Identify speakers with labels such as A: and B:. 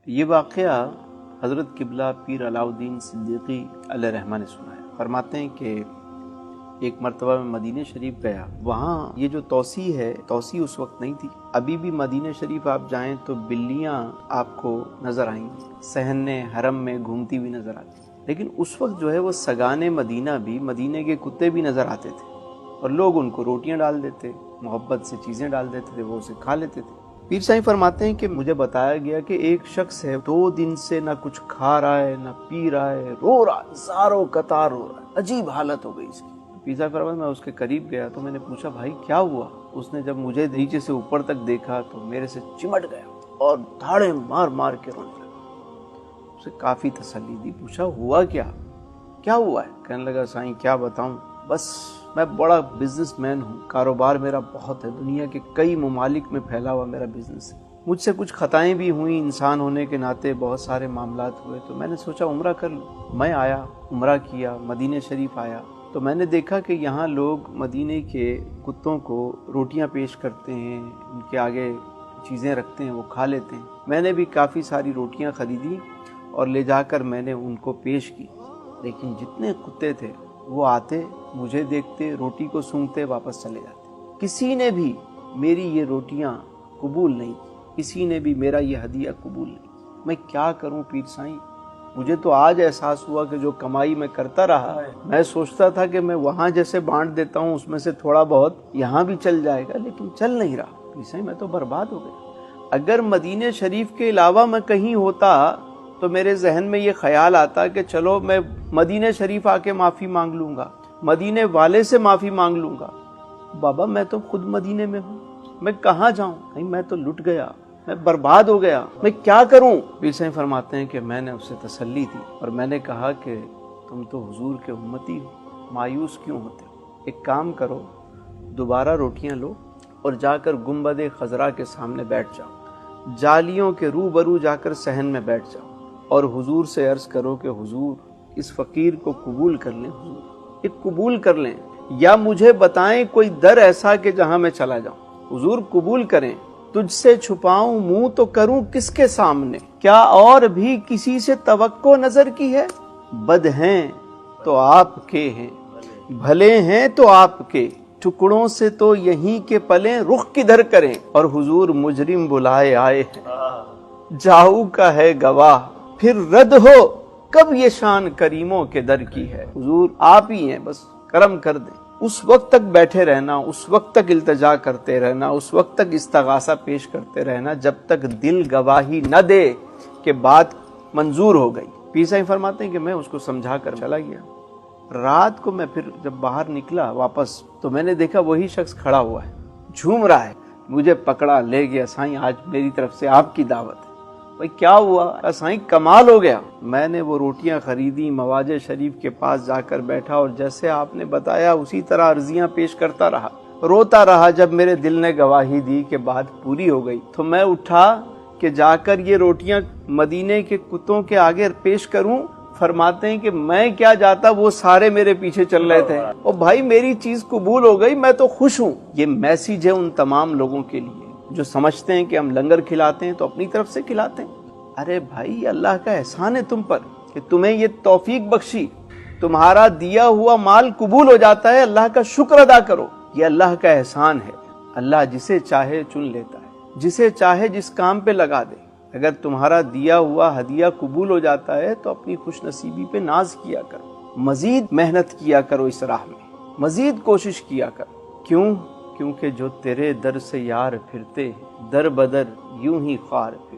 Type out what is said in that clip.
A: یہ واقعہ حضرت قبلہ پیر علاؤالدین صدیقی علیہ رحمہ نے سنایا۔ فرماتے ہیں کہ ایک مرتبہ میں مدینہ شریف گیا، وہاں یہ جو توسیع ہے، توسیع اس وقت نہیں تھی۔ ابھی بھی مدینہ شریف آپ جائیں تو بلیاں آپ کو نظر آئیں گی، صحن حرم میں گھومتی ہوئی نظر آتی، لیکن اس وقت جو ہے وہ سگان مدینہ بھی، مدینہ کے کتے بھی نظر آتے تھے، اور لوگ ان کو روٹیاں ڈال دیتے، محبت سے چیزیں ڈال دیتے تھے، وہ اسے کھا لیتے تھے۔ پیر صاحب فرماتے ہیں کہ مجھے بتایا گیا کہ ایک شخص ہے 2 دن سے نہ کچھ کھا رہا ہے نہ پی رہا ہے، رو رہا ہے، زاروں قطار رو رہا ہے، عجیب حالت ہو گئی اس کی۔ پیر صاحب فرماتے میں اس کے قریب گیا تو میں نے پوچھا بھائی کیا ہوا؟ اس نے جب مجھے نیچے سے اوپر تک دیکھا تو میرے سے چمٹ گیا اور دھاڑے مار مار کے رونے لگا۔ اسے کافی تسلی دی، پوچھا ہوا کیا ہوا ہے؟ کہنے لگا سائیں کیا بتاؤں، بس میں بڑا بزنس مین ہوں، کاروبار میرا بہت ہے، دنیا کے کئی ممالک میں پھیلا ہوا میرا بزنس ہے، مجھ سے کچھ خطائیں بھی ہوئیں، انسان ہونے کے ناطے بہت سارے معاملات ہوئے، تو میں نے سوچا عمرہ کر لوں۔ میں آیا، عمرہ کیا، مدینہ شریف آیا تو میں نے دیکھا کہ یہاں لوگ مدینے کے کتوں کو روٹیاں پیش کرتے ہیں، ان کے آگے چیزیں رکھتے ہیں، وہ کھا لیتے ہیں۔ میں نے بھی کافی ساری روٹیاں خریدی اور لے جا کر میں نے ان کو پیش کی، لیکن جتنے کتے تھے وہ آتے، مجھے دیکھتے، روٹی کو سونگھتے، واپس چلے جاتے۔ کسی نے بھی میری یہ روٹیاں قبول نہیں کی، کسی نے بھی میرا یہ ہدیہ قبول نہیں کی۔ میں کیا کروں پیر سائیں؟ مجھے تو آج احساس ہوا کہ جو کمائی میں کرتا رہا، میں سوچتا تھا کہ میں وہاں جیسے بانٹ دیتا ہوں اس میں سے تھوڑا بہت یہاں بھی چل جائے گا، لیکن چل نہیں رہا۔ پیر سائیں میں تو برباد ہو گیا۔ اگر مدینہ شریف کے علاوہ میں کہیں ہوتا تو میرے ذہن میں یہ خیال آتا کہ چلو میں مدینہ شریف آ کے معافی مانگ لوں گا، مدینے والے سے معافی مانگ لوں گا۔ بابا میں تو خود مدینے میں ہوں، میں کہاں جاؤں؟ نہیں، میں تو لٹ گیا، میں برباد ہو گیا، میں کیا کروں؟ پیر صاحب فرماتے ہیں کہ میں نے اسے تسلی دی اور میں نے کہا کہ تم تو حضور کے امتی ہو، مایوس کیوں ہوتے ہو؟ ایک کام کرو، دوبارہ روٹیاں لو اور جا کر گنبد خضرا کے سامنے بیٹھ جاؤ، جالیوں کے روبرو جا کر صحن میں بیٹھ جاؤ اور حضور سے عرض کرو کہ حضور اس فقیر کو قبول کر لیں، حضور یہ قبول کر لیں، یا مجھے بتائیں کوئی در ایسا کہ جہاں میں چلا جاؤں، حضور قبول کریں۔ تجھ سے چھپاؤں منہ تو کروں کس کے سامنے، کیا اور بھی کسی سے توقع نظر کی ہے؟ بد ہیں تو آپ کے ہیں، بھلے ہیں تو آپ کے، ٹکڑوں سے تو یہیں کے پلیں، رخ کدھر کریں؟ اور حضور مجرم بلائے آئے ہیں، جاؤ کا ہے گواہ، پھر رد ہو کب یہ شان کریموں کے در کی ہے۔ حضور آپ ہی ہیں، بس کرم کر دیں۔ اس وقت تک بیٹھے رہنا، اس وقت تک التجا کرتے رہنا، اس وقت تک استغاثہ پیش کرتے رہنا جب تک دل گواہی نہ دے کہ بات منظور ہو گئی۔ پیر صاحب فرماتے ہیں کہ میں اس کو سمجھا کر چلا گیا۔ رات کو میں پھر جب باہر نکلا واپس تو میں نے دیکھا وہی شخص کھڑا ہوا ہے، جھوم رہا ہے، مجھے پکڑا لے گیا، سائیں آج میری طرف سے آپ کی دعوت ہے۔ بھائی کیا ہوا؟ سائیں کمال ہو گیا۔ میں نے وہ روٹیاں خریدی، مواجہ شریف کے پاس جا کر بیٹھا اور جیسے آپ نے بتایا اسی طرح عرضیاں پیش کرتا رہا، روتا رہا۔ جب میرے دل نے گواہی دی کہ بات پوری ہو گئی تو میں اٹھا کہ جا کر یہ روٹیاں مدینے کے کتوں کے آگے پیش کروں۔ فرماتے ہیں کہ میں کیا جاتا، وہ سارے میرے پیچھے چل رہے تھے، اور بھائی میری چیز قبول ہو گئی، میں تو خوش ہوں۔ یہ میسیج ہے ان تمام لوگوں کے لیے جو سمجھتے ہیں کہ ہم لنگر کھلاتے ہیں تو اپنی طرف سے کھلاتے ہیں۔ ارے بھائی یہ اللہ کا احسان ہے تم پر کہ تمہیں یہ توفیق بخشی، تمہارا دیا ہوا مال قبول ہو جاتا ہے، اللہ کا شکر ادا کرو۔ یہ اللہ کا احسان ہے، اللہ جسے چاہے چن لیتا ہے، جسے چاہے جس کام پہ لگا دے۔ اگر تمہارا دیا ہوا ہدیہ قبول ہو جاتا ہے تو اپنی خوش نصیبی پہ ناز کیا کرو، مزید محنت کیا کرو اس راہ میں، مزید کوشش کیا کرو۔ کیوں؟ کیونکہ جو تیرے در سے یار پھرتے، در بدر یوں ہی خوار پھرتے۔